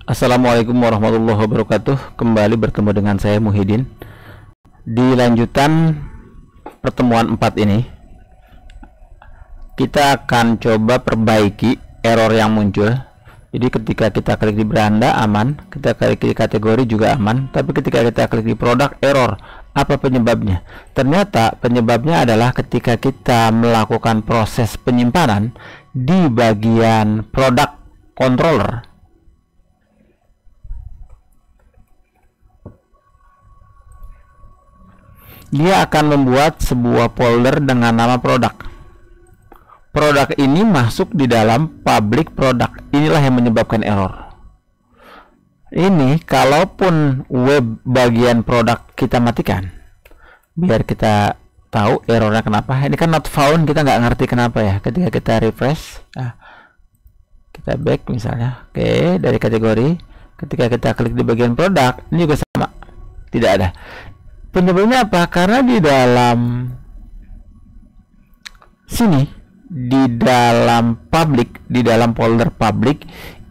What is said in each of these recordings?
Assalamualaikum warahmatullahi wabarakatuh. Kembali bertemu dengan saya Muhyiddin. Di lanjutan pertemuan 4 ini, kita akan coba perbaiki error yang muncul. Jadi ketika kita klik di beranda aman, kita klik di kategori juga aman, tapi ketika kita klik di produk error. Apa penyebabnya? Ternyata penyebabnya adalah ketika kita melakukan proses penyimpanan di bagian product controller. Dia akan membuat sebuah folder dengan nama produk. Produk ini masuk di dalam public product. Inilah yang menyebabkan error. Ini kalaupun web bagian produk kita matikan, biar kita tahu errornya kenapa. Ini kan not found, kita nggak ngerti kenapa ya. Ketika kita refresh, kita back misalnya, oke, dari kategori. Ketika kita klik di bagian produk, ini juga sama, tidak ada. Penyebabnya apa? Karena di dalam sini, di dalam public, di dalam folder public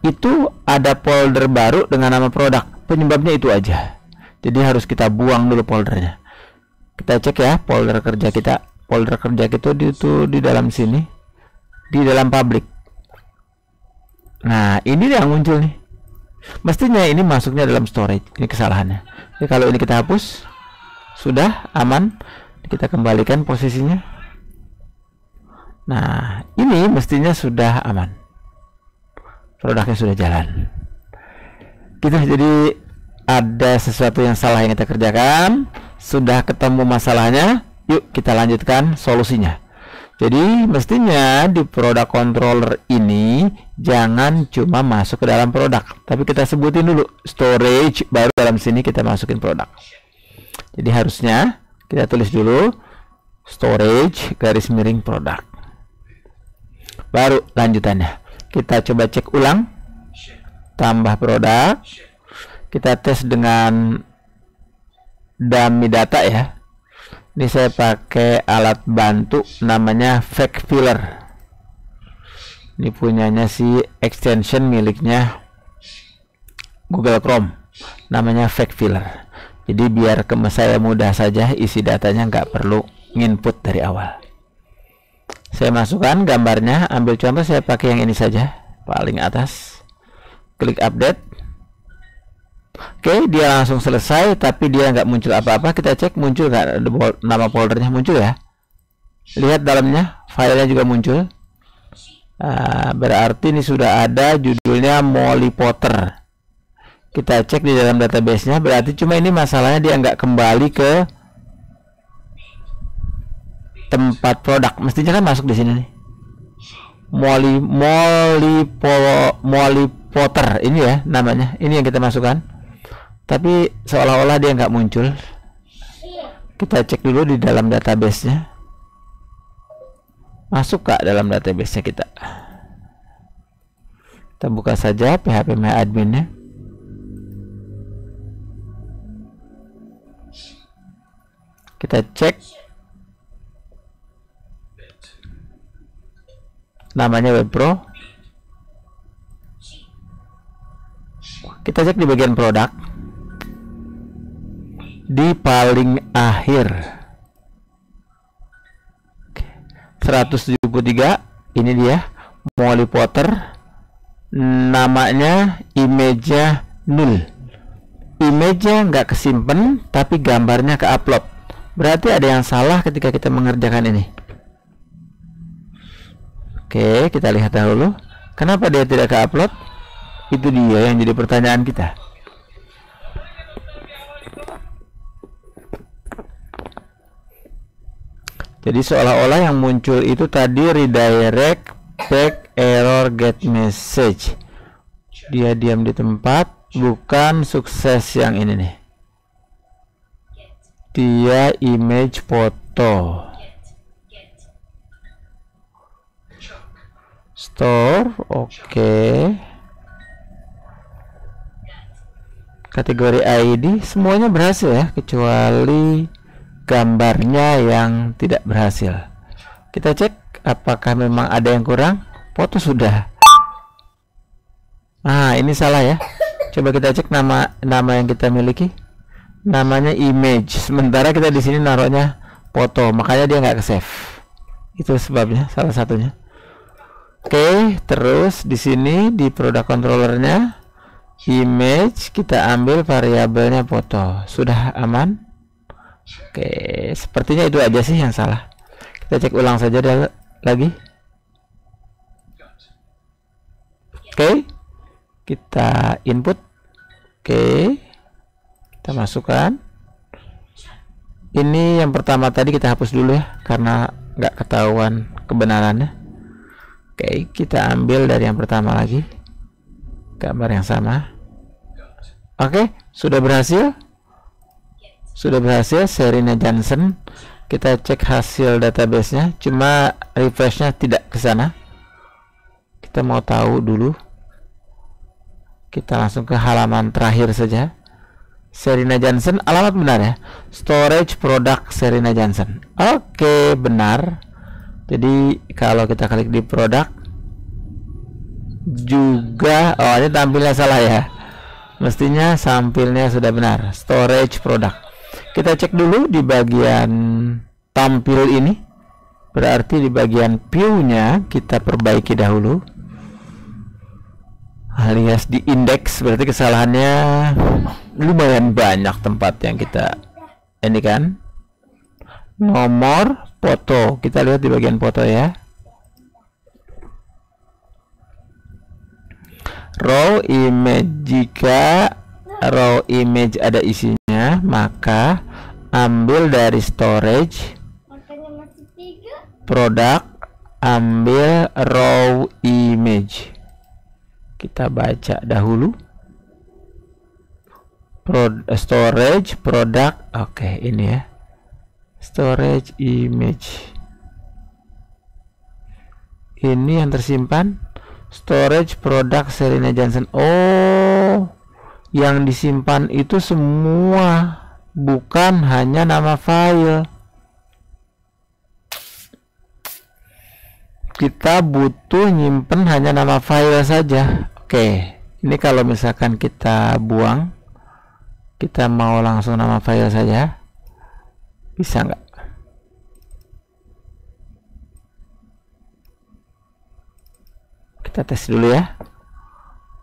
itu ada folder baru dengan nama produk. Penyebabnya itu aja. Jadi harus kita buang dulu foldernya. Kita cek ya folder kerja kita. Folder kerja kita itu di dalam sini, di dalam public. Nah, ini yang muncul nih. Mestinya ini masuknya dalam storage. Ini kesalahannya. Jadi kalau ini kita hapus, sudah aman, kita kembalikan posisinya. Nah, ini mestinya sudah aman, produknya sudah jalan gitu. Jadi ada sesuatu yang salah yang kita kerjakan, sudah ketemu masalahnya, yuk kita lanjutkan solusinya. Jadi mestinya di product controller ini jangan cuma masuk ke dalam produk, tapi kita sebutin dulu storage, baru dalam sini kita masukin produk. Jadi harusnya kita tulis dulu storage garis miring produk, baru lanjutannya. Kita coba cek ulang, tambah produk, kita tes dengan dummy data ya. Ini saya pakai alat bantu namanya Fact Filler. Ini punyanya si extension miliknya Google Chrome, namanya Fact Filler. Jadi biar ke saya mudah saja isi datanya, nggak perlu nginput dari awal. Saya masukkan gambarnya, ambil contoh saya pakai yang ini saja, paling atas. Klik update. Oke, dia langsung selesai, tapi dia nggak muncul apa-apa. Kita cek muncul nggak nama foldernya, muncul ya. Lihat dalamnya, filenya juga muncul. Berarti ini sudah ada, judulnya Molly Potter. Kita cek di dalam database-nya, berarti cuma ini masalahnya dia nggak kembali ke tempat produk. Mestinya kan masuk di sini nih. Molly Potter ini ya namanya. Ini yang kita masukkan. Tapi seolah-olah dia nggak muncul. Kita cek dulu di dalam database-nya. Masuk kak dalam database-nya kita. Kita buka saja PHP My Admin-nya. Kita cek namanya WebPro. Kita cek di bagian produk, di paling akhir 173. Ini dia Molly Potter, namanya image-nya 0. Image-nya nggak kesimpan, tapi gambarnya ke upload. Berarti ada yang salah ketika kita mengerjakan ini. Oke, kita lihat dahulu. Kenapa dia tidak ke upload? Itu dia yang jadi pertanyaan kita. Jadi seolah-olah yang muncul itu tadi redirect back error get message. Dia diam di tempat, bukan sukses yang ini nih. Dia image foto. Store, oke. Kategori ID semuanya berhasil ya, kecuali gambarnya yang tidak berhasil. Kita cek apakah memang ada yang kurang. Foto sudah. Nah, ini salah ya. Coba kita cek nama yang kita miliki, namanya image. Sementara kita di sini naruhnya foto, makanya dia nggak ke save. Itu sebabnya, salah satunya. Oke, terus di sini di product controllernya image kita ambil variabelnya foto. Sudah aman? Oke, sepertinya itu aja sih yang salah. Kita cek ulang saja lagi. Oke, kita input. Oke, kita masukkan. Ini yang pertama tadi kita hapus dulu ya, karena nggak ketahuan kebenarannya. Oke, kita ambil dari yang pertama lagi, gambar yang sama. Oke, sudah berhasil. Sudah berhasil, Serena Johnson. Kita cek hasil database-nya, cuma refresh-nya tidak ke sana. Kita mau tahu dulu. Kita langsung ke halaman terakhir saja. Serena Johnson, alamat benar ya, storage product Serena Johnson. Oke, benar. Jadi kalau kita klik di product juga, oh ini tampilnya salah ya, mestinya sampilnya sudah benar, storage product. Kita cek dulu di bagian tampil ini, berarti di bagian view-nya kita perbaiki dahulu, alias di indeks. Berarti kesalahannya lumayan banyak tempat yang kita ini kan. Nomor foto, kita lihat di bagian foto ya. Raw image, jika raw image ada isinya, maka ambil dari storage product, ambil raw image. Kita baca dahulu storage product. Oke, ini ya, storage image ini yang tersimpan, storage product Serena Johnson. Oh, yang disimpan itu semua, bukan hanya nama file. Kita butuh nyimpen hanya nama file saja. Oke, ini kalau misalkan kita buang, kita mau langsung nama file saja, bisa nggak? Kita tes dulu ya.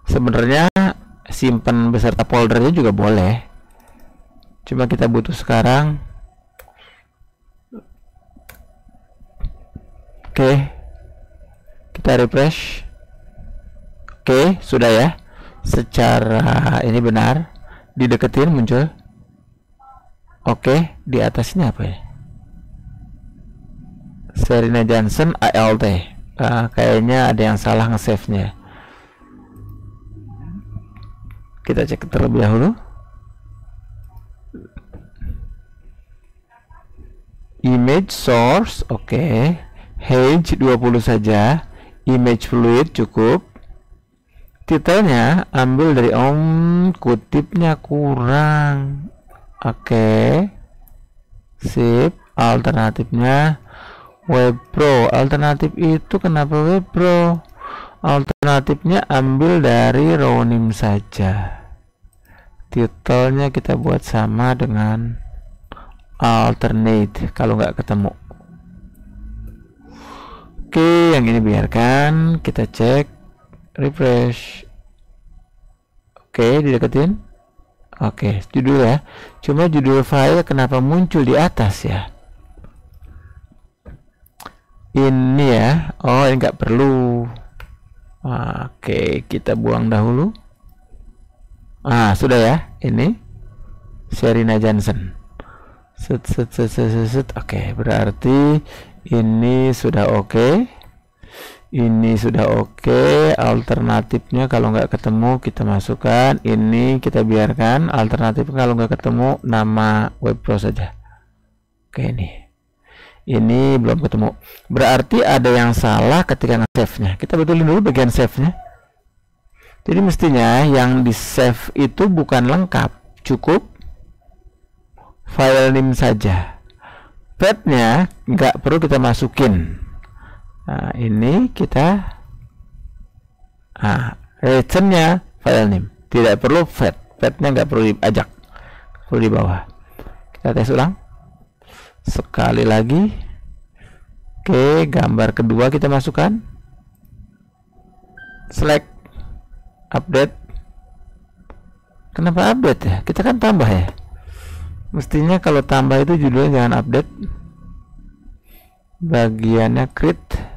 Sebenarnya simpan beserta foldernya juga boleh, cuma kita butuh sekarang. Oke, kita refresh. Oke, sudah ya. Secara ini benar, dideketin muncul. Oke, di atasnya apa ya? Serena Johnson ALT. Kayaknya ada yang salah nge-save-nya. Kita cek terlebih dahulu. Image source, oke. Page 20 saja. Image fluid cukup. Titelnya ambil dari kutipnya kurang. Oke. Sip. Alternatifnya Web Pro. Alternatif itu kenapa Web Pro? Alternatifnya ambil dari Ronim saja. Titelnya kita buat sama dengan alternate kalau nggak ketemu. Oke, yang ini biarkan. Kita cek, refresh. Oke, dideketin. Oke, judul ya. Cuma judul file kenapa muncul di atas ya? Ini ya. Oh, ini nggak perlu. Oke, kita buang dahulu. Sudah ya. Ini Serena Johnson. Oke, berarti ini sudah oke. Ini sudah oke. Alternatifnya kalau nggak ketemu kita masukkan. Ini kita biarkan. Alternatif kalau nggak ketemu nama Web Pro saja. Oke, ini belum ketemu. Berarti ada yang salah ketika nge-save-nya. Kita betulin dulu bagian save-nya. Jadi mestinya yang di save itu bukan lengkap, cukup file name saja. Path-nya nggak perlu kita masukin. Ini kita region-nya file name. tidak perlu fetnya nggak perlu diajak, perlu di bawah. Kita tes ulang sekali lagi. Oke, gambar kedua kita masukkan, select update. Kenapa update ya? Kita kan tambah ya. Mestinya kalau tambah itu judulnya jangan update, bagiannya create.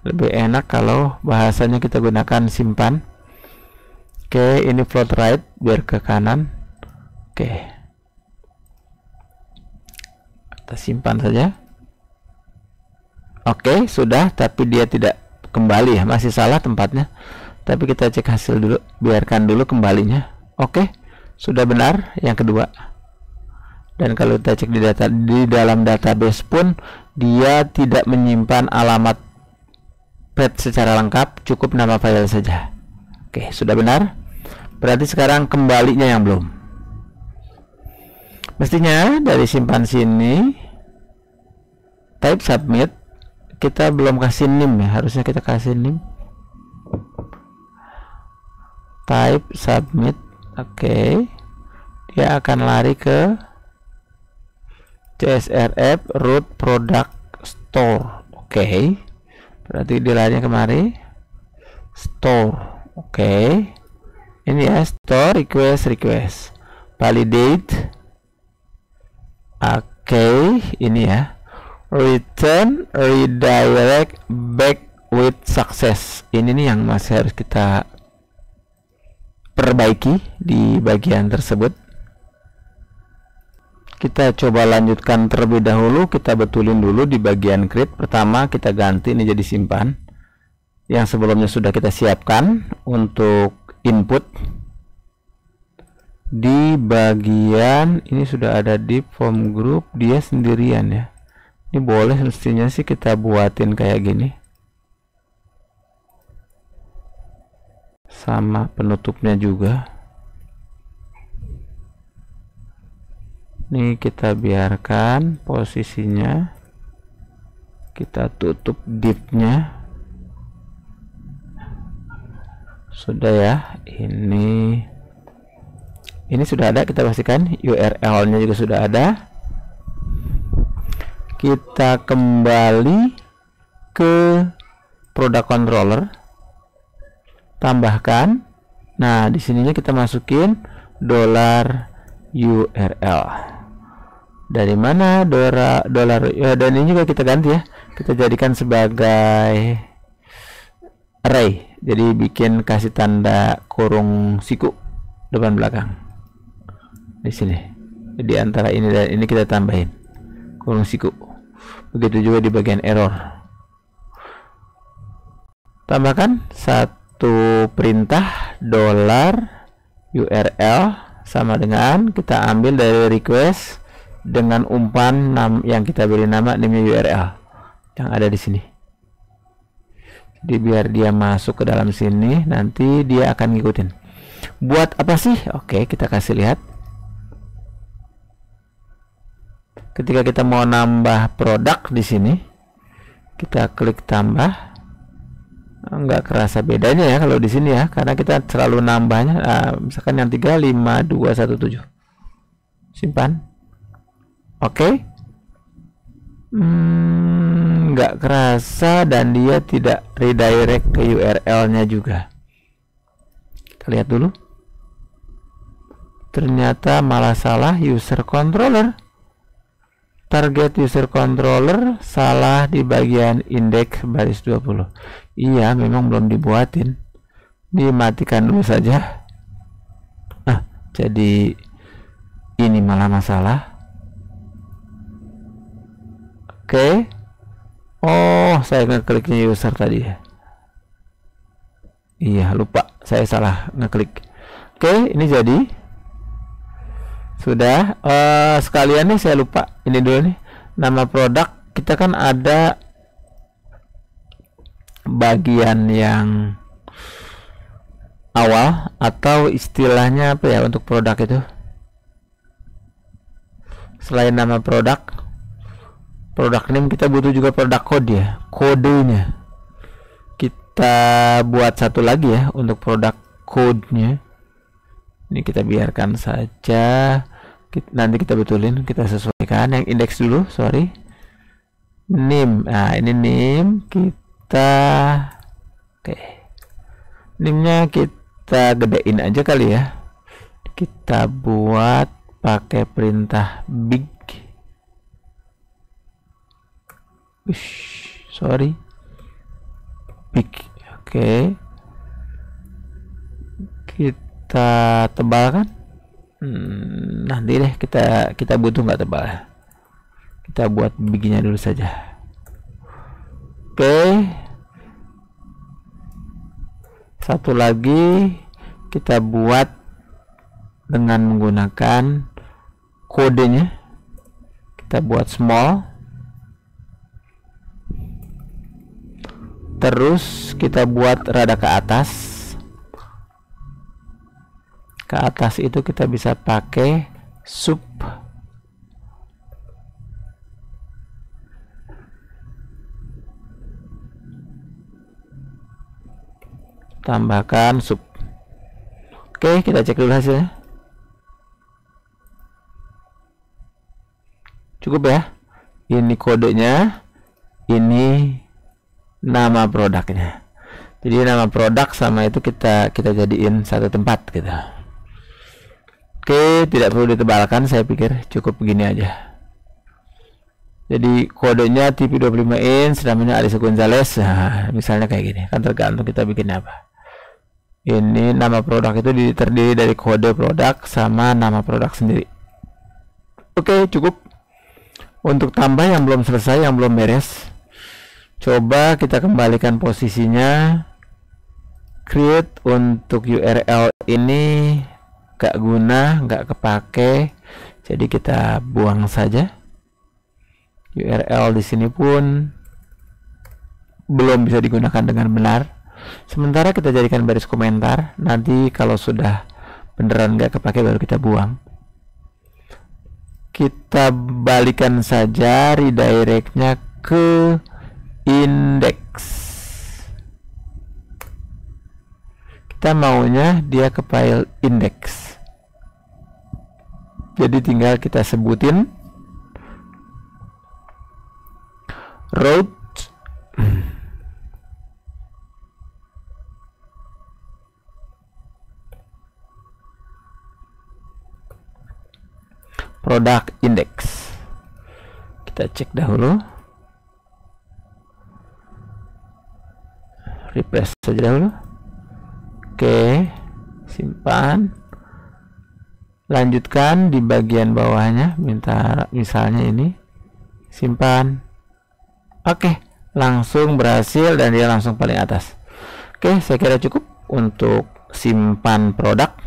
Lebih enak kalau bahasanya kita gunakan simpan. Oke, ini float right biar ke kanan. Oke, kita simpan saja. Oke, sudah, tapi dia tidak kembali ya, masih salah tempatnya. Tapi kita cek hasil dulu, biarkan dulu kembalinya. Oke, sudah benar yang kedua. Dan kalau kita cek di dalam database pun dia tidak menyimpan alamat pet secara lengkap, cukup nama file saja. Oke, sudah benar. Berarti sekarang kembalinya yang belum. Mestinya dari simpan sini, type submit, kita belum kasih name ya, harusnya kita kasih name. Type submit. Oke, dia akan lari ke CSRF root product store. Oke, berarti dia larinya kemari store. Oke, ini ya, store request validate. Oke, ini ya, return redirect back with success. Ini nih yang masih harus kita perbaiki di bagian tersebut. Kita coba lanjutkan terlebih dahulu, kita betulin dulu di bagian create. Pertama kita ganti ini jadi simpan, yang sebelumnya sudah kita siapkan untuk input. Di bagian ini sudah ada di form group, dia sendirian ya. Ini boleh mestinya sih kita buatin kayak gini, sama penutupnya juga. Ini kita biarkan posisinya, kita tutup divnya. Sudah ya, ini sudah ada, kita pastikan URL nya juga sudah ada. Kita kembali ke product controller, tambahkan. Nah, di sininya kita masukin $URL. Dari mana dolar ya, dan ini juga kita ganti ya, kita jadikan sebagai array. Jadi bikin kasih tanda kurung siku depan belakang di sini. Jadi antara ini dan ini kita tambahin kurung siku. Begitu juga di bagian error. Tambahkan satu perintah $URL sama dengan kita ambil dari request dengan umpan yang kita beri nama name URL yang ada di sini. Jadi biar dia masuk ke dalam sini, nanti dia akan ngikutin. Buat apa sih? Oke, kita kasih lihat. Ketika kita mau nambah produk di sini, kita klik tambah. Nggak kerasa bedanya ya kalau di sini ya, karena kita selalu nambahnya. Misalkan yang 35217. Simpan. Oke. Nggak kerasa dan dia tidak redirect ke URL-nya juga. Kita lihat dulu. Ternyata malah salah user controller. Target user controller salah di bagian indeks baris 20. Iya, memang belum dibuatin. Dimatikan dulu saja. Nah, jadi ini malah masalah. Oke. Oh, saya ngekliknya user tadi ya. Iya, lupa. Saya salah ngeklik. Oke, ini jadi. Sudah. Sekalian nih saya lupa. Ini dulu nih. Nama produk. Kita kan ada bagian yang awal atau istilahnya apa ya untuk produk itu? Selain nama produk, Product name kita butuh juga product code ya, kodenya. Kita buat satu lagi ya untuk product code-nya. Ini kita biarkan saja. Nanti kita betulin, kita sesuaikan. Yang index dulu, sorry. Name. Nah, ini name kita. Oke. Name-nya kita gedein aja kali ya. Kita buat pakai perintah big. Sorry, big. Oke. Kita tebalkan. Nanti deh kita butuh nggak tebal. Kita buat bignya dulu saja. Oke. Satu lagi kita buat dengan menggunakan kodenya. Kita buat small. Terus kita buat rada ke atas. Ke atas itu kita bisa pakai sub. Tambahkan sub. Oke, kita cek dulu hasilnya. Cukup ya. Ini kodenya. Ini nama produknya. Jadi nama produk sama itu kita jadiin satu tempat gitu. Oke, tidak perlu ditebalkan, saya pikir cukup begini aja. Jadi kodenya TP25 inch, namanya Alice Gonzalez. Nah, misalnya kayak gini, kan tergantung kita bikin apa. Ini nama produk itu terdiri dari kode produk sama nama produk sendiri. Oke, cukup. Untuk tambah yang belum selesai, yang belum beres, coba kita kembalikan posisinya. Create untuk URL ini gak guna, gak kepake, jadi kita buang saja. URL di sini pun belum bisa digunakan dengan benar. Sementara kita jadikan baris komentar. Nanti kalau sudah beneran gak kepake baru kita buang. Kita balikan saja redirectnya ke index. Kita maunya dia ke file index. Jadi tinggal kita sebutin route product index. Kita cek dahulu, refresh saja dahulu. Oke, simpan, lanjutkan di bagian bawahnya, misalnya ini, simpan. Oke, langsung berhasil dan dia langsung paling atas. Oke, saya kira cukup untuk simpan produk.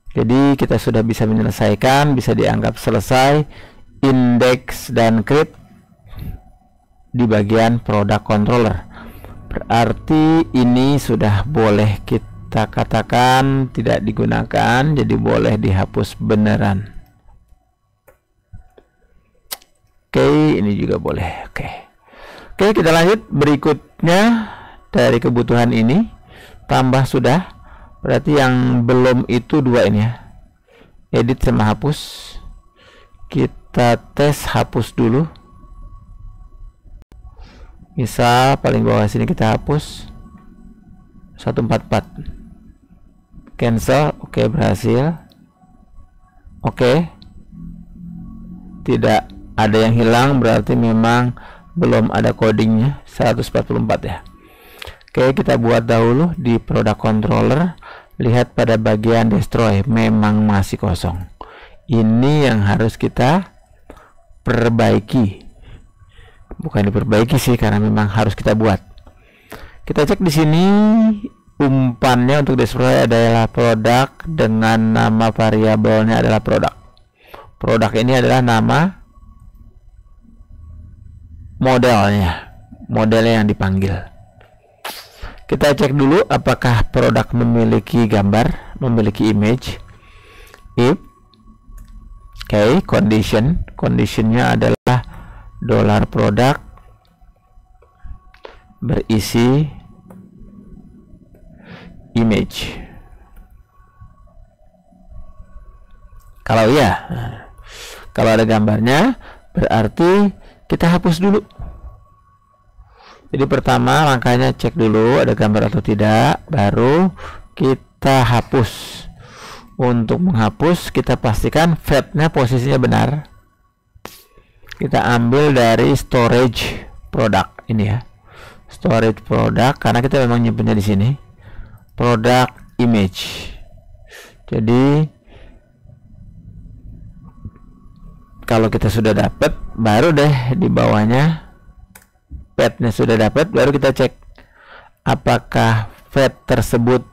Jadi kita sudah bisa menyelesaikan, bisa dianggap selesai index dan create di bagian product controller. Berarti ini sudah boleh kita katakan tidak digunakan, jadi boleh dihapus beneran. Oke, ini juga boleh. Oke, kita lanjut. Berikutnya dari kebutuhan ini tambah sudah. Berarti yang belum itu dua ini ya, edit sama hapus. Kita tes hapus dulu. Misal paling bawah sini kita hapus 144, cancel. Oke, berhasil. Oke, tidak ada yang hilang, berarti memang belum ada codingnya 144 ya. Oke, kita buat dahulu di product controller. Lihat pada bagian destroy, memang masih kosong. Ini yang harus kita perbaiki. Bukan diperbaiki sih, karena memang harus kita buat. Kita cek di sini umpannya untuk destroy adalah produk dengan nama variabelnya adalah produk. Produk ini adalah nama modelnya yang dipanggil. Kita cek dulu apakah produk memiliki gambar, memiliki image. If conditionnya adalah dolar produk berisi image. Kalau ya, kalau ada gambarnya berarti kita hapus dulu. Jadi pertama langkahnya cek dulu ada gambar atau tidak, baru kita hapus. Untuk menghapus kita pastikan file-nya posisinya benar. Kita ambil dari storage product ini ya, storage product, karena kita memang nyimpennya di sini, product image. Jadi kalau kita sudah dapat, baru deh di bawahnya path-nya sudah dapat, baru kita cek apakah path tersebut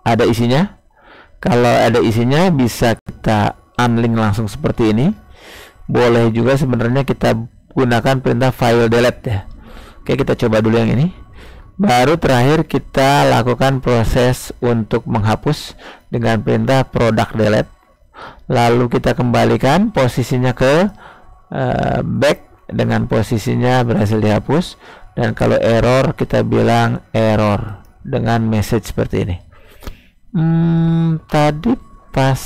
ada isinya. Kalau ada isinya bisa kita unlink langsung seperti ini. Boleh juga sebenarnya kita gunakan perintah file delete ya. Oke, kita coba dulu yang ini. Baru terakhir kita lakukan proses untuk menghapus dengan perintah product delete. Lalu kita kembalikan posisinya ke back dengan posisinya berhasil dihapus. Dan kalau error kita bilang error dengan message seperti ini. Tadi pas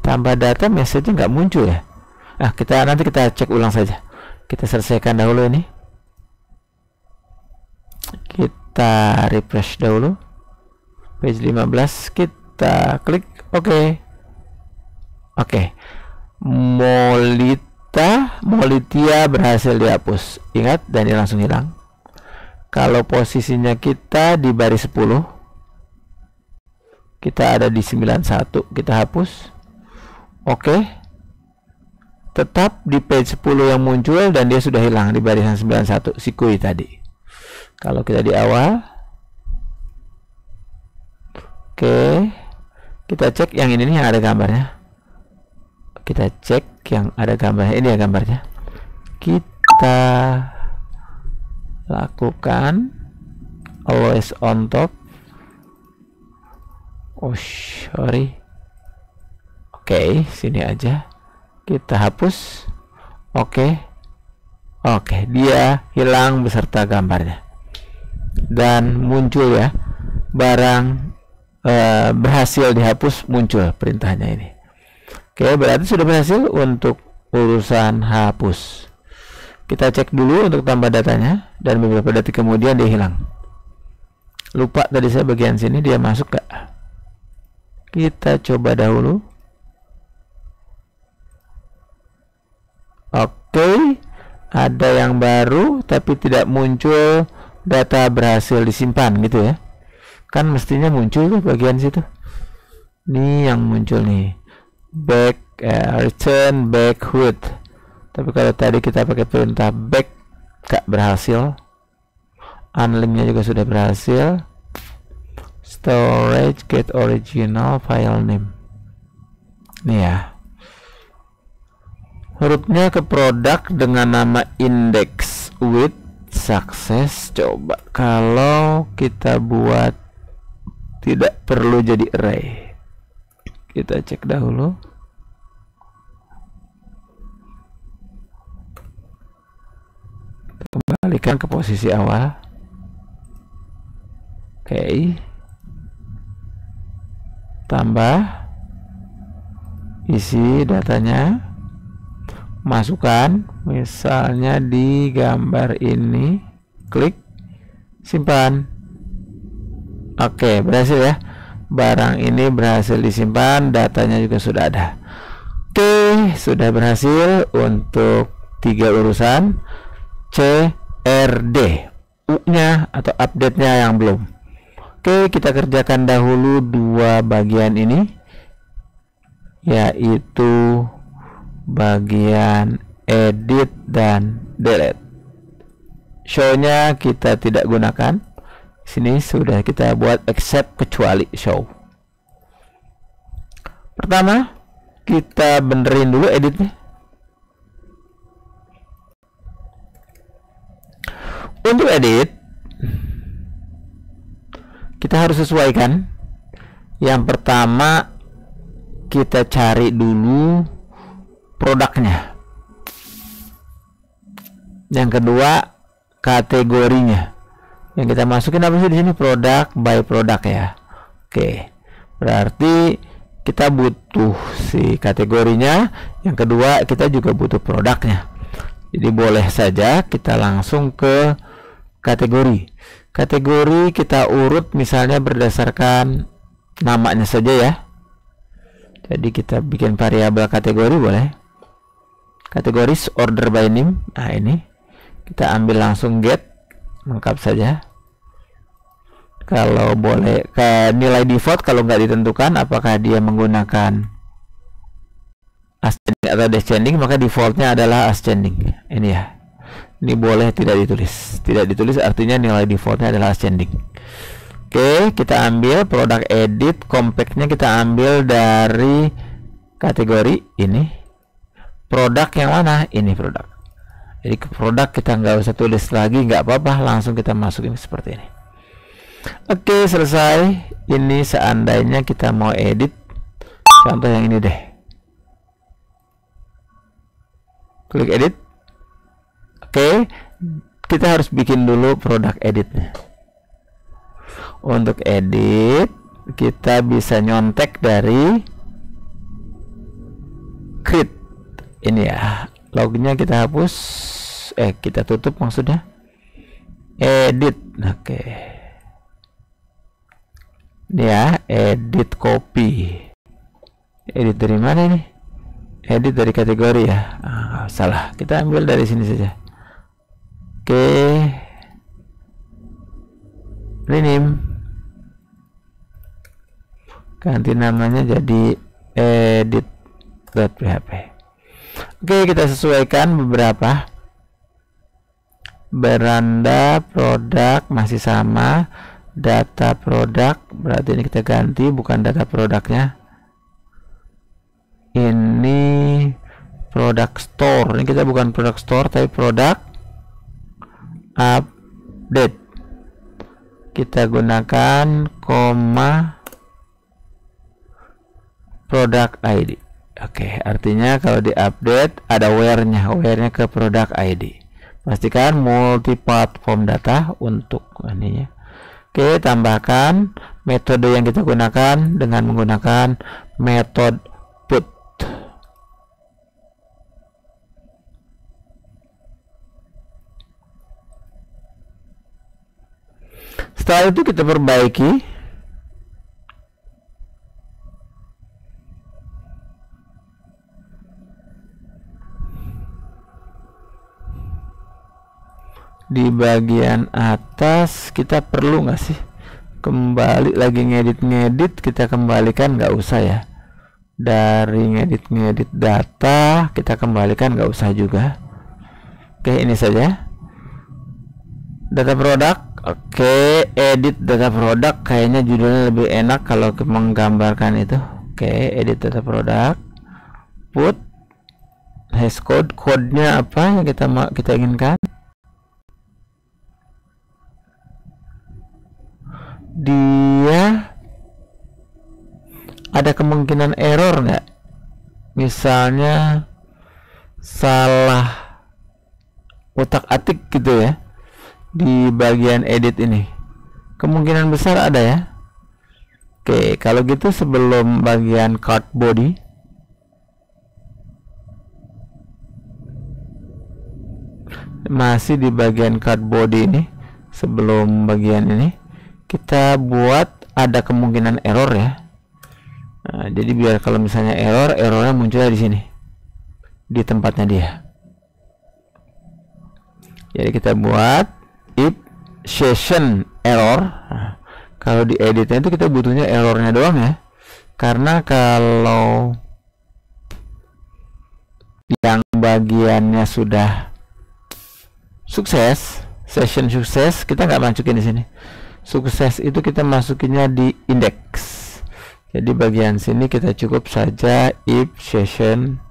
tambah data message-nya nggak muncul ya. Nah, nanti kita cek ulang saja. Kita selesaikan dahulu ini. Kita refresh dahulu. Page 15 kita klik OK. Oke. Molitia berhasil dihapus. Ingat, dan dia langsung hilang. Kalau posisinya kita di baris 10, kita ada di 91, kita hapus. Oke. Tetap di page 10 yang muncul dan dia sudah hilang di barisan 91 si kui tadi. Kalau kita di awal, oke, kita cek yang ini nih yang ada gambarnya. Kita cek yang ada gambarnya, ini ya gambarnya. Kita lakukan always on top. Oh sorry. Oke, sini aja. Kita hapus. Oke, dia hilang beserta gambarnya. Dan muncul ya, barang berhasil dihapus, muncul perintahnya ini. Oke, berarti sudah berhasil untuk urusan hapus. Kita cek dulu untuk tambah datanya, dan beberapa detik kemudian dia hilang. Lupa tadi saya bagian sini, dia masuk gak? Kita coba dahulu. Oke, ada yang baru tapi tidak muncul data berhasil disimpan gitu ya. Kan mestinya muncul tuh bagian situ. Ini yang muncul nih. Return backward. Tapi kalau tadi kita pakai perintah back gak berhasil. Unlinknya juga sudah berhasil. Storage get original file name. Nih ya. Hurufnya ke produk dengan nama index with success. Coba kalau kita buat tidak perlu jadi array. Kita cek dahulu. Kembalikan ke posisi awal. Oke. Tambah isi datanya. Masukkan misalnya di gambar ini, klik simpan. Oke, berhasil ya, barang ini berhasil disimpan, datanya juga sudah ada. Oke, sudah berhasil untuk 3 urusan. CRD, U nya atau update nya yang belum. Oke, kita kerjakan dahulu 2 bagian ini, yaitu bagian edit dan delete. Show-nya kita tidak gunakan. Sini sudah kita buat except kecuali show. Pertama, kita benerin dulu editnya. Untuk edit, kita harus sesuaikan. Yang pertama, kita cari dulu produknya. Yang kedua, kategorinya. Yang kita masukin apa sih di sini? Produk by produk ya. Oke. Berarti kita butuh si kategorinya. Yang kedua, kita juga butuh produknya. Jadi boleh saja kita langsung ke kategori. Kategori kita urut misalnya berdasarkan namanya saja ya. Jadi kita bikin variabel kategori boleh. Kategoris order by name. Nah ini kita ambil langsung get, lengkap saja. Kalau boleh ke nilai default, kalau nggak ditentukan apakah dia menggunakan ascending atau descending, maka defaultnya adalah ascending. Ini ya. Ini boleh tidak ditulis. Tidak ditulis artinya nilai defaultnya adalah ascending. Oke, kita ambil produk edit, compactnya kita ambil dari kategori ini. Produk yang mana? Ini produk. Jadi ke produk kita nggak usah tulis lagi, nggak apa-apa, langsung kita masukin seperti ini. Oke, selesai. Ini seandainya kita mau edit, contoh yang ini deh. Klik edit. Oke, kita harus bikin dulu produk editnya. Untuk edit, kita bisa nyontek dari create. Ini ya, lognya kita hapus, kita tutup maksudnya. Edit. Oke. Ini ya, edit copy. Edit dari mana ini? Edit dari kategori ya. Salah, kita ambil dari sini saja. Oke. Rename. Ganti namanya jadi edit.php. Oke, kita sesuaikan beberapa. Beranda produk masih sama. Data produk, berarti ini kita ganti, bukan data produknya. Ini produk store. Ini kita bukan produk store, tapi produk update. Kita gunakan koma produk ID. Oke, artinya kalau di update ada where-nya ke produk ID. Pastikan multi platform data untuk ininya. Oke, tambahkan metode yang kita gunakan dengan menggunakan metode put. Setelah itu kita perbaiki. Di bagian atas kita perlu nggak sih kembali lagi ngedit, kita kembalikan, nggak usah ya. Dari ngedit data kita kembalikan, nggak usah juga. Oke, ini saja data produk. Oke, edit data produk, kayaknya judulnya lebih enak kalau menggambarkan itu. Oke, edit data produk, put hash code, kodenya apa yang kita inginkan. Dia ada kemungkinan error nggak? Misalnya salah utak-atik gitu ya di bagian edit ini, kemungkinan besar ada ya. Oke, kalau gitu sebelum bagian card body, masih di bagian card body ini, sebelum bagian ini kita buat ada kemungkinan error ya. Nah, jadi biar kalau misalnya errornya munculnya di sini, di tempatnya dia. Jadi kita buat if session error. Nah, kalau di editnya itu kita butuhnya errornya doang ya, karena kalau yang bagiannya sudah sukses, session sukses, kita nggak masukin di sini. Sukses itu kita masukinnya di indeks. Jadi bagian sini kita cukup saja if session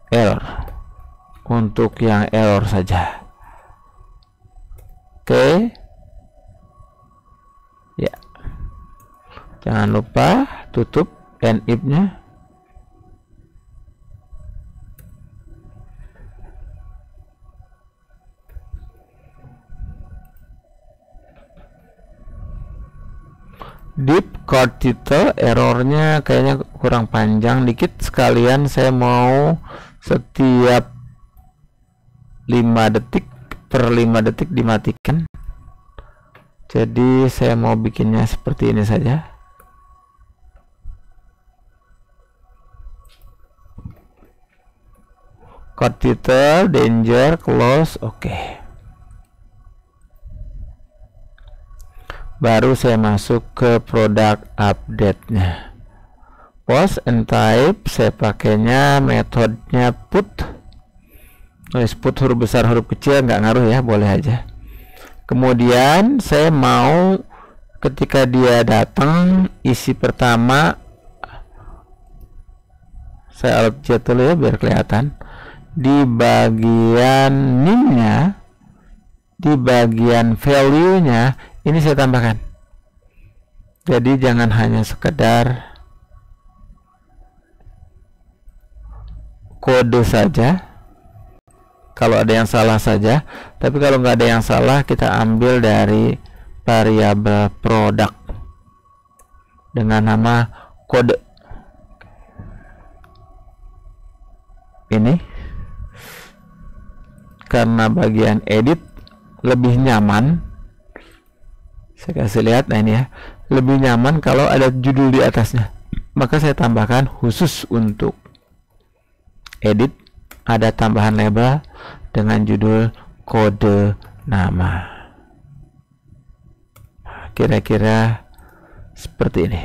error, untuk yang error saja. Oke ya, Jangan lupa tutup and if-nya. Deep chord title, errornya kayaknya kurang panjang dikit, sekalian saya mau setiap 5 detik per 5 detik dimatikan. Jadi saya mau bikinnya seperti ini saja. Chord title, danger, close, oke. Baru saya masuk ke product update-nya. Post and type, saya pakainya metodenya put. Tulis put huruf besar huruf kecil, nggak ngaruh ya, boleh aja. Kemudian saya mau ketika dia datang, isi pertama saya alt J dulu ya biar kelihatan. Di bagian name-nya, di bagian value-nya, ini saya tambahkan. Jadi jangan hanya sekedar kode saja, kalau ada yang salah saja, tapi kalau nggak ada yang salah kita ambil dari variabel produk dengan nama kode ini. Karena bagian edit lebih nyaman, saya kasih lihat, nah ini ya, lebih nyaman kalau ada judul di atasnya, maka saya tambahkan khusus untuk edit, ada tambahan label dengan judul kode nama. Kira-kira seperti ini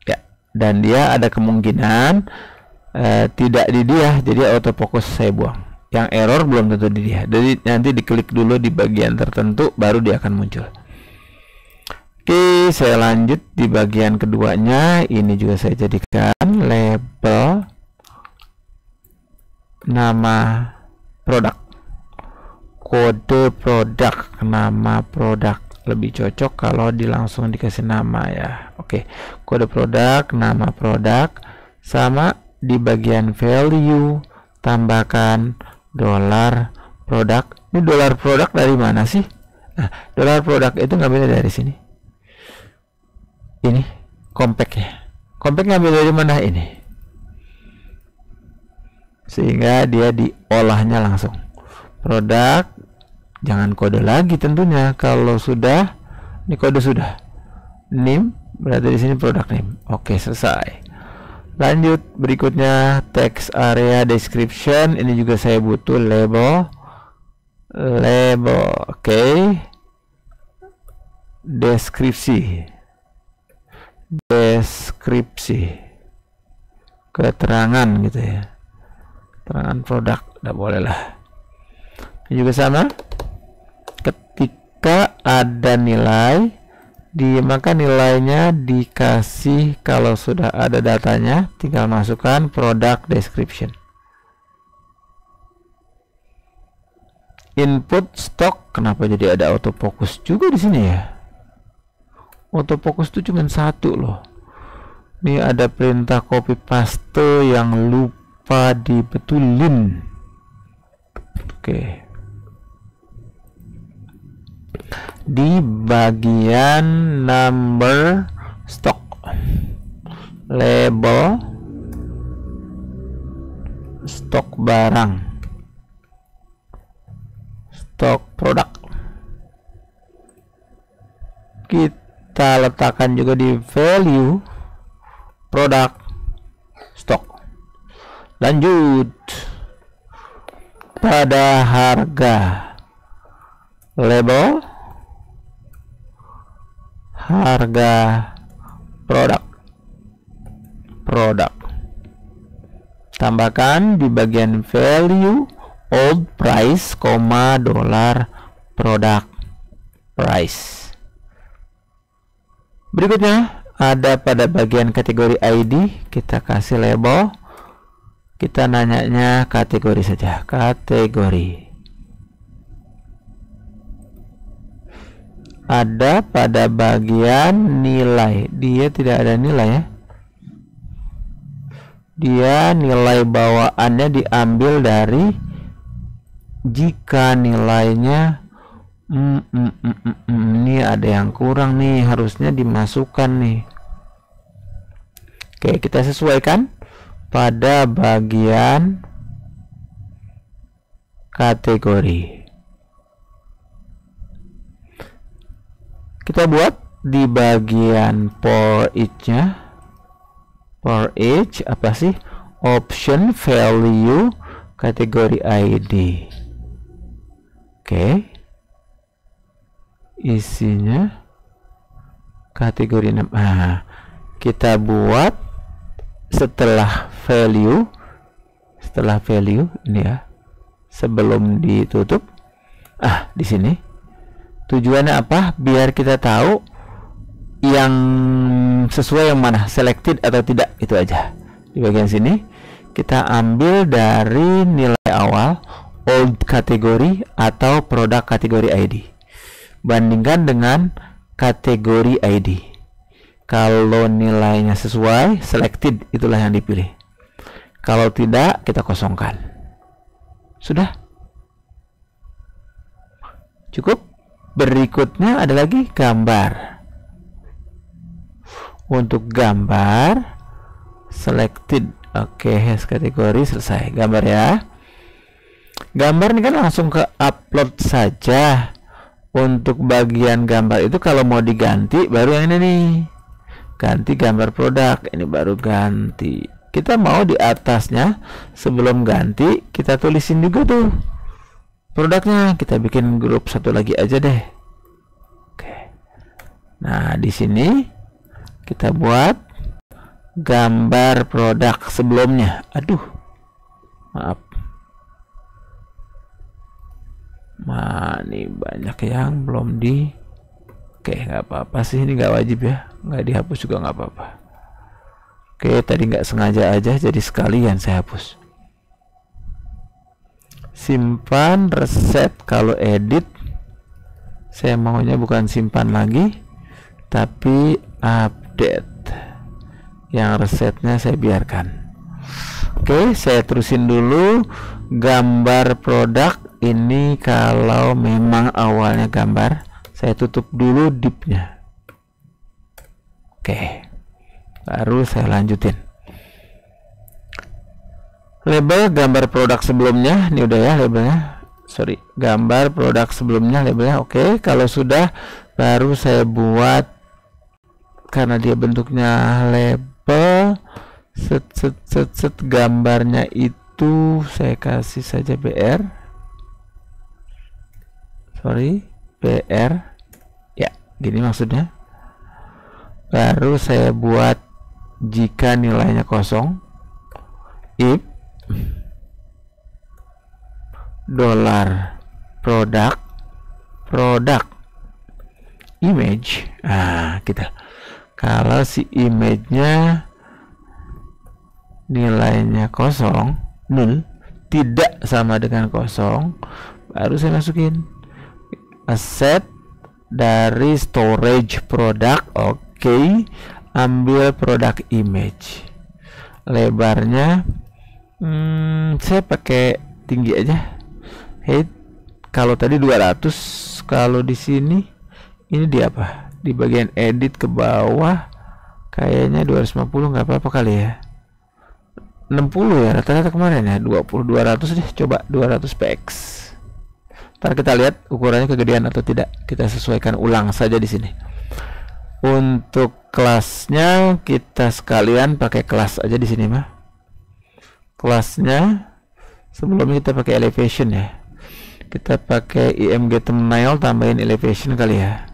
ya, dan dia ada kemungkinan tidak di dia, jadi autofocus saya buang. Yang error belum tentu di dia, jadi nanti diklik dulu di bagian tertentu baru dia akan muncul. Oke, saya lanjut di bagian keduanya. Ini juga saya jadikan label nama produk, kode produk, nama produk. Lebih cocok kalau langsung dikasih nama ya. Oke, kode produk, nama produk, sama di bagian value tambahkan dolar produk. Ini dolar produk dari mana sih? Nah, dolar produk itu ngambilnya dari sini. Ini compact-nya. Compact ngambil dari mana ini? Sehingga dia diolahnya langsung. Produk, jangan kode lagi tentunya. Kalau sudah, ini kode sudah. Name, berarti di sini produk name. Oke, selesai. Lanjut berikutnya text area description. Ini juga saya butuh label. Oke. Deskripsi, keterangan gitu ya, keterangan produk, tidak boleh lah. Ini juga sama, ketika ada nilai maka nilainya dikasih, kalau sudah ada datanya tinggal masukkan product description. Input stock, kenapa jadi ada autofocus juga di sini ya? Autofocus itu cuma satu loh. Ini ada perintah copy paste yang lupa dibetulin. Oke. Di bagian number stock, label stok barang, stok produk, kita letakkan juga di value produk stok. Lanjut pada harga, label harga produk, tambahkan di bagian value old price, dolar product price. Berikutnya ada pada bagian kategori ID, kita kasih label, kita nanyanya kategori saja, kategori. ada pada bagian nilai. Dia tidak ada nilai ya. Dia nilai bawaannya diambil dari jika nilainya ini ada yang kurang nih, harusnya dimasukkan nih. Oke, kita sesuaikan pada bagian kategori. Kita buat di bagian for each-nya. For each apa sih? Option value kategori ID. Oke. Isinya kategori 6. Kita buat setelah value ini ya, sebelum ditutup. Di sini tujuannya apa? Biar kita tahu yang sesuai yang mana, selected atau tidak, itu aja. Di bagian sini kita ambil dari nilai awal old kategori atau produk kategori ID, bandingkan dengan kategori ID. Kalau nilainya sesuai, selected, itulah yang dipilih. Kalau tidak, kita kosongkan. Sudah cukup. Berikutnya ada lagi gambar. Untuk gambar selected. Oke, kategori selesai. Gambar ya. Gambar ini kan langsung ke upload saja. Untuk bagian gambar itu kalau mau diganti baru yang ini nih, ganti gambar produk. Ini baru ganti. Kita mau di atasnya sebelum ganti kita tulisin juga tuh produknya. Kita bikin grup satu lagi aja deh. Oke. Nah, di sini kita buat gambar produk sebelumnya. Maaf. Ini banyak yang belum di. Oke, nggak apa-apa sih, ini nggak wajib ya, nggak dihapus juga nggak apa-apa. Oke, tadi nggak sengaja aja, jadi sekalian saya hapus. Simpan, reset. Kalau edit, saya maunya bukan simpan lagi, tapi update. Yang resetnya saya biarkan. Oke, saya terusin dulu. Gambar produk ini kalau memang awalnya gambar, saya tutup dulu div-nya. Oke, baru saya lanjutin. Label gambar produk sebelumnya, ini udah ya labelnya. Sorry, gambar produk sebelumnya labelnya. Oke, kalau sudah baru saya buat, karena dia bentuknya label, set gambarnya itu saya kasih saja BR. Sorry, BR ya, gini maksudnya. Baru saya buat jika nilainya kosong, if produk image. Kita kalau si image-nya nilainya kosong, nul, tidak sama dengan kosong, baru saya masukin asset dari storage produk. Oke, ambil produk image, lebarnya saya pakai tinggi aja, height kalau tadi 200, kalau di sini ini di apa, di bagian edit ke bawah kayaknya 250, nggak apa-apa kali ya, 60 ya rata-rata kemarin ya, 200 deh, coba 200 px. Ntar kita lihat ukurannya kegedean atau tidak, kita sesuaikan ulang saja di sini. Untuk kelasnya kita sekalian pakai kelas aja di sini mah. Kelasnya sebelumnya kita pakai elevation ya. Kita pakai img thumbnail tambahin elevation kali ya.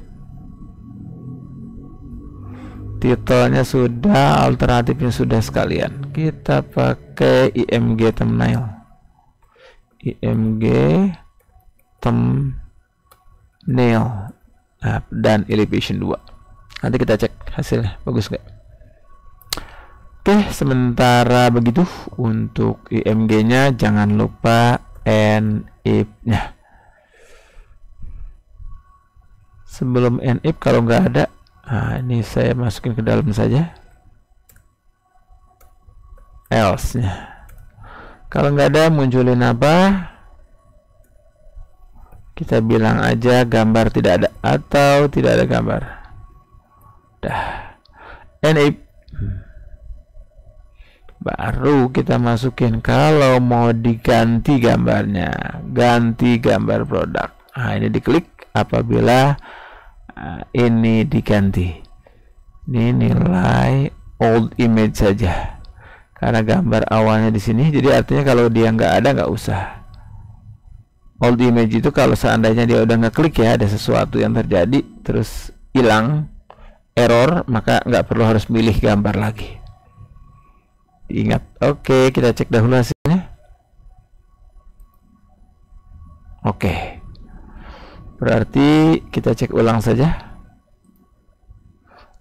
Titelnya sudah, alternatifnya sudah sekalian. Kita pakai img thumbnail. img thumbnail dan elevation 2. Nanti kita cek hasilnya bagus nggak. Oke, sementara begitu untuk img-nya jangan lupa if-nya. sebelum NIP kalau nggak ada. Nah, ini saya masukin ke dalam saja else nya. Kalau nggak ada, munculin apa, kita bilang aja gambar tidak ada atau tidak ada gambar. Dah, NIP. Baru kita masukin kalau mau diganti gambarnya, ganti gambar produk. Nah, ini diklik apabila ini diganti. Ini nilai old image saja karena gambar awalnya di sini. Jadi artinya kalau dia nggak ada, nggak usah. Old image itu kalau seandainya dia udah ngeklik ya, ada sesuatu yang terjadi terus hilang error, maka nggak perlu harus milih gambar lagi. Ingat. Oke, kita cek dahulu hasilnya. Oke, berarti kita cek ulang saja.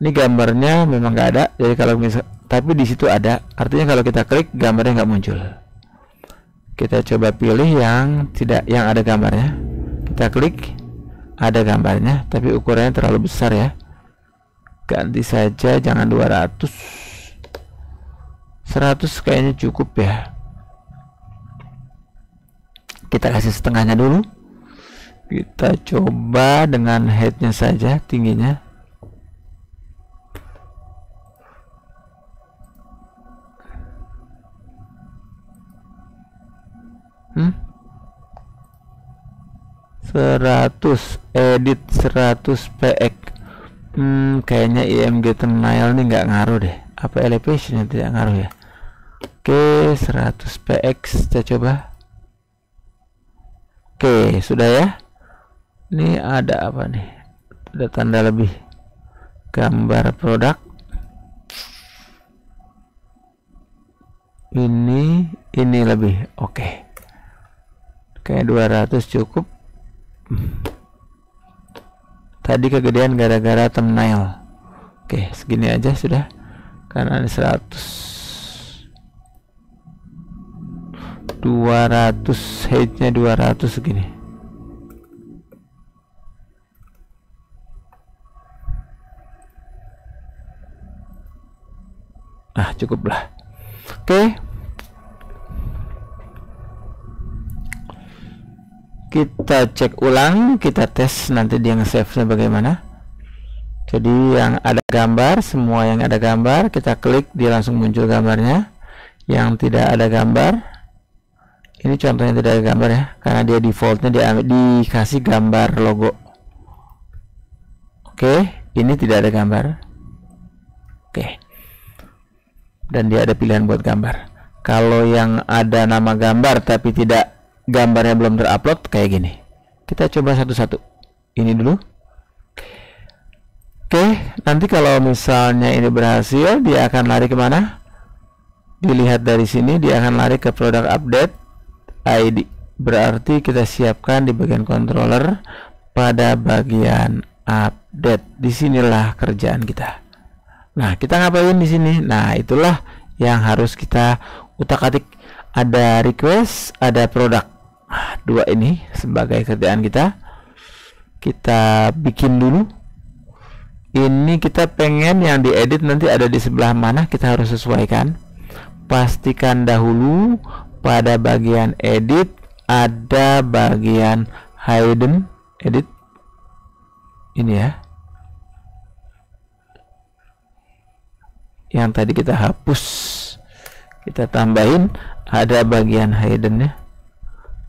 Ini gambarnya memang nggak ada, jadi kalau misal, tapi di situ ada, artinya kalau kita klik gambarnya nggak muncul. Kita coba pilih yang tidak, yang ada gambarnya. Kita klik, ada gambarnya, tapi ukurannya terlalu besar ya. Ganti saja, jangan 200. 100 kayaknya cukup ya. Kita kasih setengahnya dulu. Kita coba dengan headnya saja, tingginya. Hmm? 100 edit 100 px. Kayaknya IMG thumbnail nih nggak ngaruh deh. Apa elevation yang tidak ngaruh ya? Oke, 100 px kita coba. Oke, sudah ya. Ini ada apa nih? Ada tanda lebih. Gambar produk. Ini lebih. Oke. Kayak 200 cukup. Tadi kegedean gara-gara thumbnail. Oke, segini aja sudah. Karena ada 100. 200 headnya 200 segini. Ah, cukuplah. Oke. Kita cek ulang, kita tes nanti dia nge-save-nya bagaimana. Jadi yang ada gambar, semua yang ada gambar kita klik, dia langsung muncul gambarnya. Yang tidak ada gambar, ini contohnya tidak ada gambar ya, karena dia defaultnya dikasih gambar logo. Oke, ini tidak ada gambar. Oke, dan dia ada pilihan buat gambar. Kalau yang ada nama gambar tapi tidak, gambarnya belum terupload, kayak gini. Kita coba satu-satu. Ini dulu. Oke, nanti kalau misalnya ini berhasil, dia akan lari kemana? Dilihat dari sini, dia akan lari ke product update ID. Berarti kita siapkan di bagian controller pada bagian update. Disinilah kerjaan kita. Nah, kita ngapain di sini? Nah, itulah yang harus kita utak-atik. Ada request, ada produk. Nah, dua ini sebagai kerjaan kita. Kita bikin dulu. Ini kita pengen yang diedit nanti ada di sebelah mana, kita harus sesuaikan. Pastikan dahulu pada bagian edit ada bagian hidden edit. Ini ya, yang tadi kita hapus, kita tambahin ada bagian hiddennya.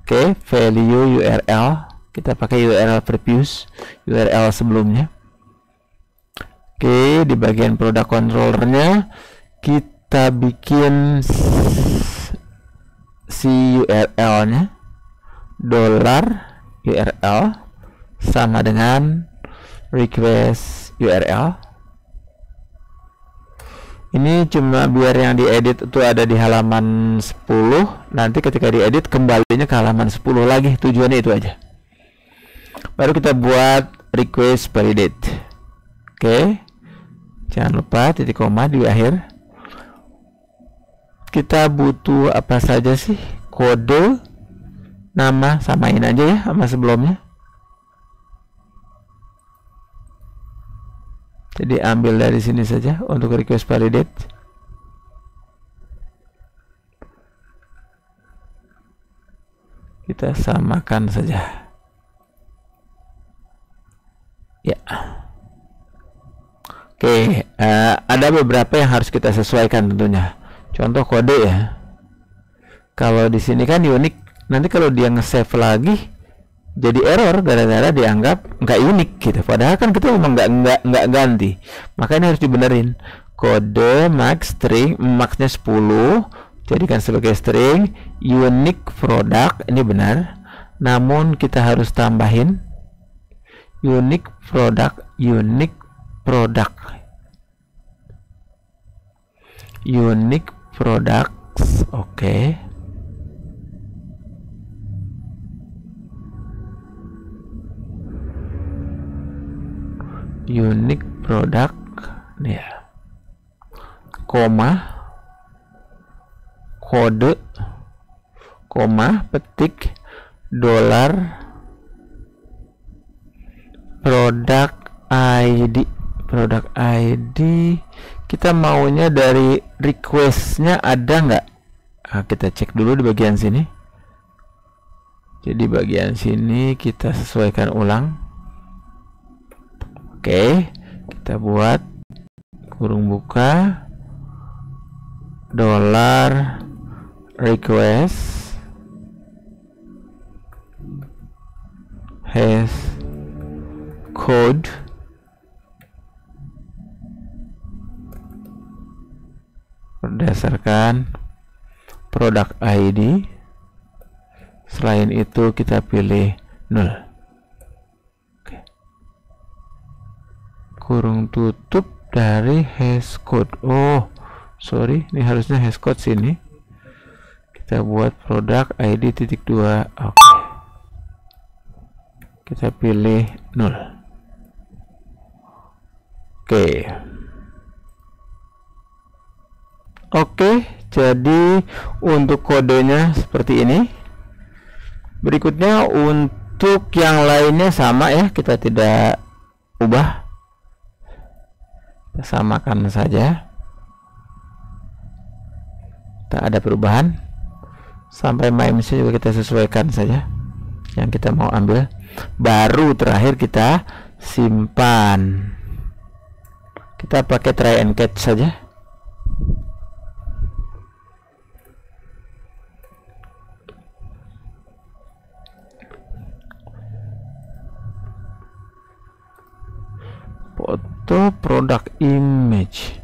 Oke, value URL kita pakai URL previous, URL sebelumnya. Oke, di bagian product controllernya kita bikin si URL-nya $URL sama dengan request URL. Ini cuma biar yang diedit itu ada di halaman 10. Nanti ketika diedit kembalinya ke halaman 10 lagi. Tujuannya itu aja. Baru kita buat request validate. Oke, jangan lupa titik koma di akhir. Kita butuh apa saja sih? Kode, nama, samain aja ya sama sebelumnya. Jadi ambil dari sini saja untuk request validate. Kita samakan saja. Ya. Oke, ada beberapa yang harus kita sesuaikan tentunya. Contoh kode ya. Kalau di sini kan unik, nanti kalau dia nge-save lagi jadi error gara-gara dianggap nggak unik gitu. Padahal kan kita memang nggak ganti. Makanya harus dibenerin. Kode max string, maxnya 10, jadikan sebagai string. Unique product ini benar. Namun kita harus tambahin unique product, unique product, unique products. Oke. Unique product ya, koma, kode, koma, petik, dolar, product ID. Product ID kita maunya dari requestnya ada nggak? Nah, kita cek dulu di bagian sini. Jadi bagian sini kita sesuaikan ulang. Oke, kita buat kurung buka dolar request has code berdasarkan product ID. Selain itu kita pilih 0. Kurung tutup dari hashcode. Oh sorry, ini harusnya hashcode sini. Kita buat product ID titik 2. Oke, kita pilih 0. Oke, jadi untuk kodenya seperti ini. Berikutnya untuk yang lainnya sama ya, kita tidak ubah. Kita samakan saja. Tak ada perubahan. Sampai MIMES juga kita sesuaikan saja yang kita mau ambil. Baru terakhir kita simpan. Kita pakai try and catch saja. Foto product image.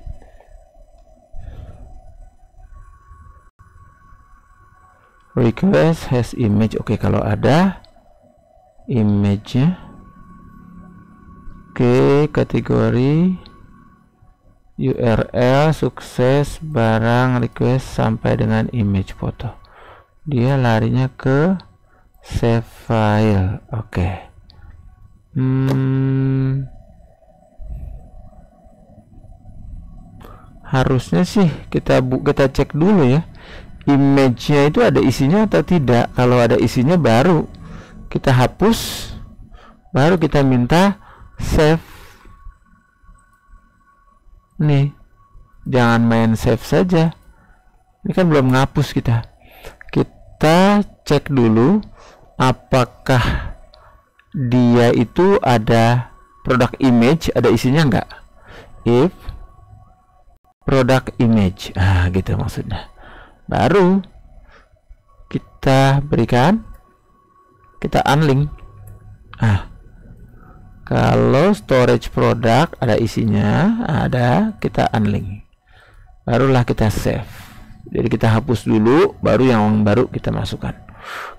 Request has image. Oke, kalau ada image-nya. Oke, kategori URL sukses barang request sampai dengan image foto. Dia larinya ke save file. Oke. Harusnya sih kita cek dulu ya, image-nya itu ada isinya atau tidak. Kalau ada isinya baru kita hapus, baru kita minta save. Nih, jangan main save saja, ini kan belum ngapus. Kita cek dulu apakah dia itu ada product image, ada isinya enggak. If product image, gitu maksudnya, baru kita berikan, kita unlink. Kalau storage product ada isinya, ada, kita unlink, barulah kita save. Jadi kita hapus dulu, baru yang baru kita masukkan.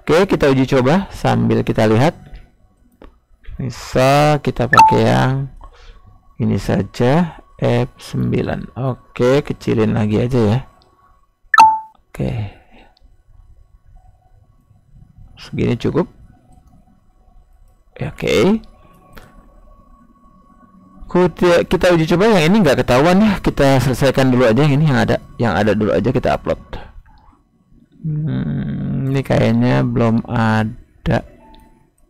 Oke, kita uji coba sambil kita lihat. Bisa kita pakai yang ini saja, F9. Oke, kecilin lagi aja ya. Oke, segini cukup. Oke, kita uji coba yang ini nggak ketahuan ya. Kita selesaikan dulu aja yang ini, yang ada dulu aja kita upload. Ini kayaknya belum ada.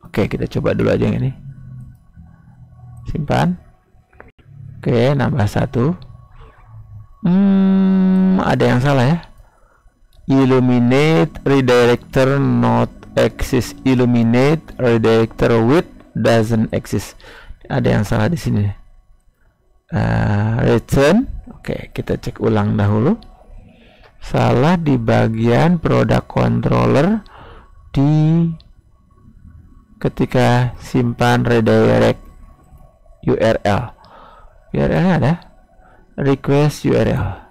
Oke, kita coba dulu aja yang ini. Simpan. Oke, nambah 1. Ada yang salah ya. Illuminate redirector not exist. Illuminate redirector with doesn't exist. Ada yang salah di sini. Return. Oke, kita cek ulang dahulu. Salah di bagian product controller di ketika simpan redirect URL. URL-nya ada request URL.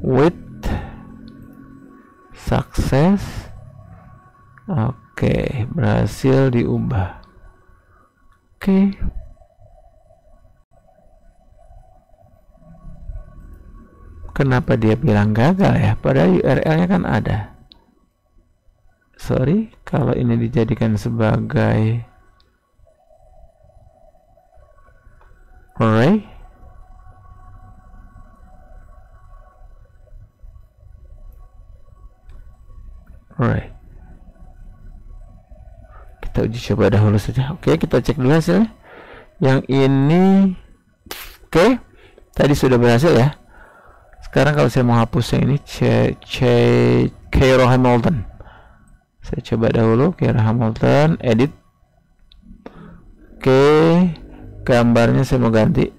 With success. Oke, berhasil diubah. Oke. Kenapa dia bilang gagal ya? Padahal URL-nya kan ada. Sorry, kalau ini dijadikan sebagai array. Array. Kita uji coba dahulu saja. Oke, kita cek dulu hasilnya. Yang ini, oke, tadi sudah berhasil ya. Sekarang kalau saya mau hapus yang ini, Cairo Hamilton. Saya coba dahulu Cairo Hamilton, edit. Oke, gambarnya saya mau ganti.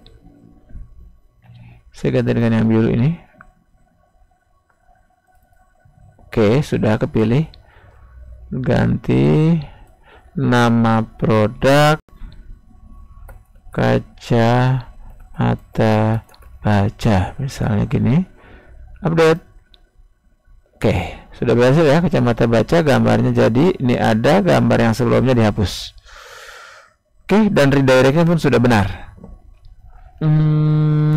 Saya ganti dengan yang biru ini. Oke, sudah kepilih. Ganti nama produk kacamata baca, misalnya gini. Update. Oke, sudah berhasil ya, kacamata baca gambarnya jadi. Ini ada gambar yang sebelumnya dihapus. Oke, dan redirectnya pun sudah benar.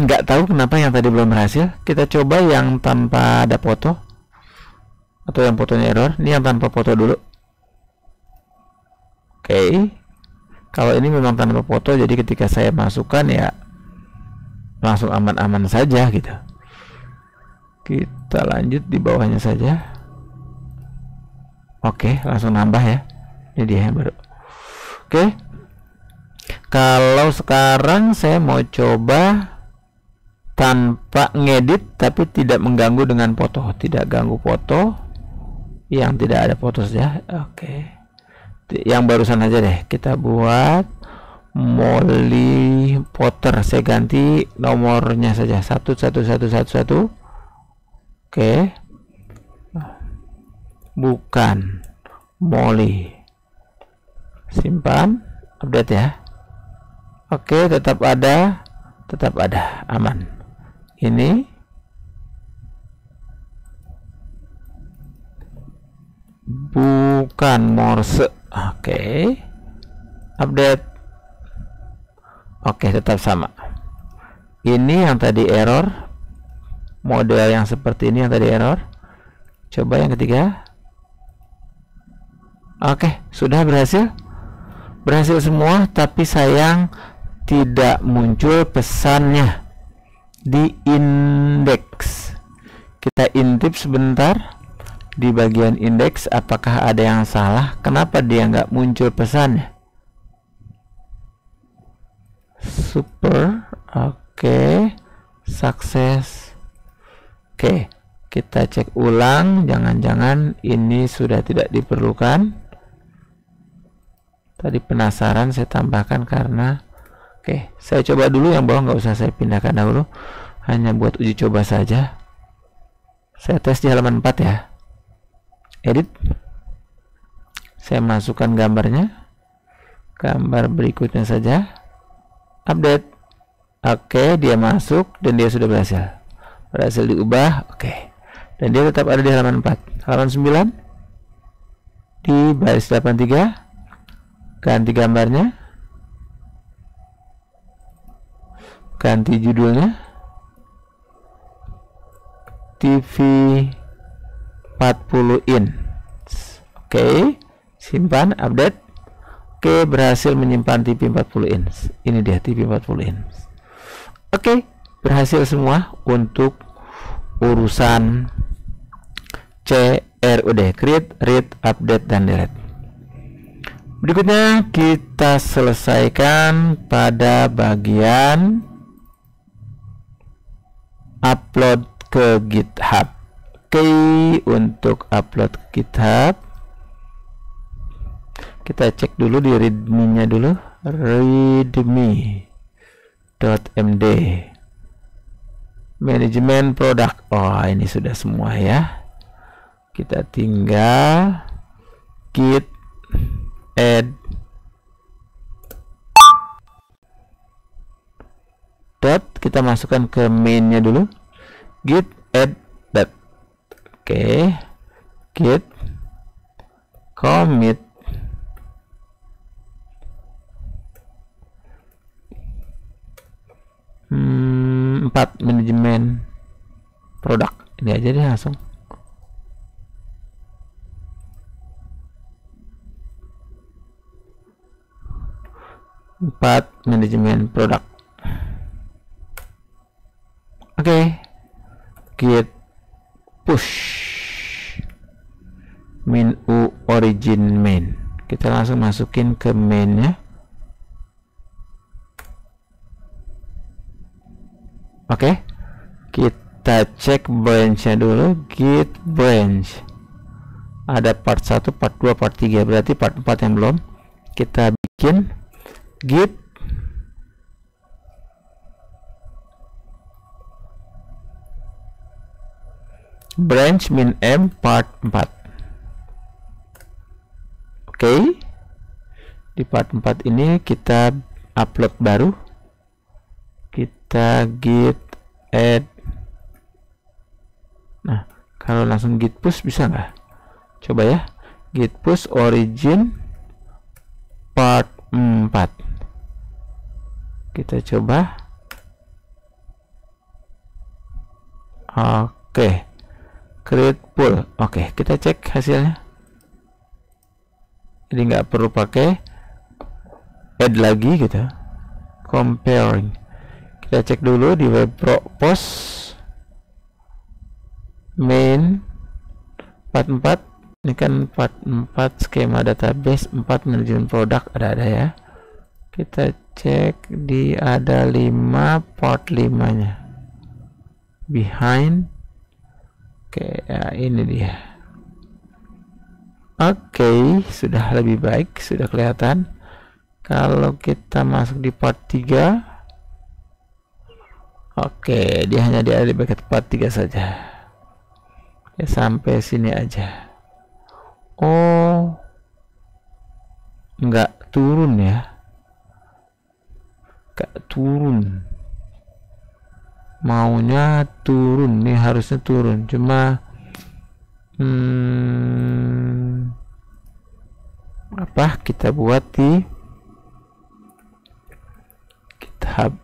Nggak tahu kenapa yang tadi belum berhasil. Kita coba yang tanpa ada foto atau yang fotonya error. Ini yang tanpa foto dulu. Oke, kalau ini memang tanpa foto, jadi ketika saya masukkan ya langsung aman-aman saja gitu. Kita lanjut di bawahnya saja. Oke, langsung nambah ya. Ini dia yang baru. Oke, kalau sekarang saya mau coba tanpa ngedit tapi tidak mengganggu dengan foto, tidak ganggu foto, yang tidak ada foto saja. Oke, yang barusan aja deh kita buat Molly Potter. Saya ganti nomornya saja 11111. Oke, bukan Molly. Simpan, update ya. Oke, tetap ada, aman. Ini bukan Morse. Oke, update. Oke, tetap sama. Ini yang tadi error, model yang seperti ini yang tadi error. Coba yang ketiga. Oke, sudah berhasil semua, tapi sayang tidak muncul pesannya di indeks. Kita intip sebentar di bagian indeks, apakah ada yang salah? Kenapa dia nggak muncul pesannya? Super. Oke, sukses. Oke, kita cek ulang, jangan-jangan ini sudah tidak diperlukan. Tadi penasaran saya tambahkan karena oke, saya coba dulu yang bawah, nggak usah saya pindahkan dahulu, hanya buat uji coba saja. Saya tes di halaman 4 ya. Edit. Saya masukkan gambarnya, gambar berikutnya saja. Update. Oke, dia masuk dan dia sudah berhasil diubah. Oke, dan dia tetap ada di halaman 4. Halaman 9 di baris 83, ganti gambarnya, ganti judulnya, TV 40 inch. Oke, simpan, update. Oke, berhasil menyimpan TV 40 inch. Ini dia TV 40 inch. Oke, berhasil semua untuk urusan CRUD, create, read, update, dan delete. Berikutnya kita selesaikan pada bagian upload ke GitHub. Oke, untuk upload ke GitHub kita cek dulu di readme-nya dulu, readme.md, manajemen produk. Oh, ini sudah semua ya. Kita tinggal git add dot, kita masukkan ke mainnya dulu, git add dot. Oke, git commit empat, manajemen produk. Ini aja deh langsung. Empat, manajemen produk. Oke, git push min u origin main. Kita langsung masukin ke mainnya. Oke, kita cek branch-nya dulu, git branch. Ada part 1, part 2, part 3, berarti part 4 yang belum. Kita bikin git branch min m part 4. Oke, di part 4 ini kita upload baru, kita git add. Nah, kalau langsung git push bisa nggak? Coba ya, git push origin part 4. Kita coba. Oke, create pull. Oke, kita cek hasilnya. Jadi nggak perlu pakai add lagi gitu. Comparing. Kita cek dulu di web post main part 4. Ini kan part 4 skema database, 4 manajemen produk ada ya. Kita cek di ada 5 part 5 nya behind. Oke, ya ini dia. Oke, sudah lebih baik, sudah kelihatan. Kalau kita masuk di part 3, oke, dia hanya ada di bagian part 3 saja. Ya, sampai sini aja. Oh, nggak turun ya, nggak turun. Maunya turun, nih harusnya turun, cuma apa kita buat di GitHub.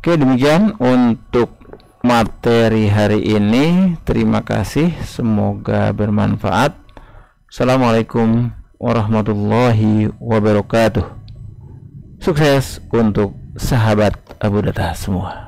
Oke, demikian untuk materi hari ini. Terima kasih, semoga bermanfaat. Assalamualaikum warahmatullahi wabarakatuh. Sukses untuk sahabat Abu Data semua.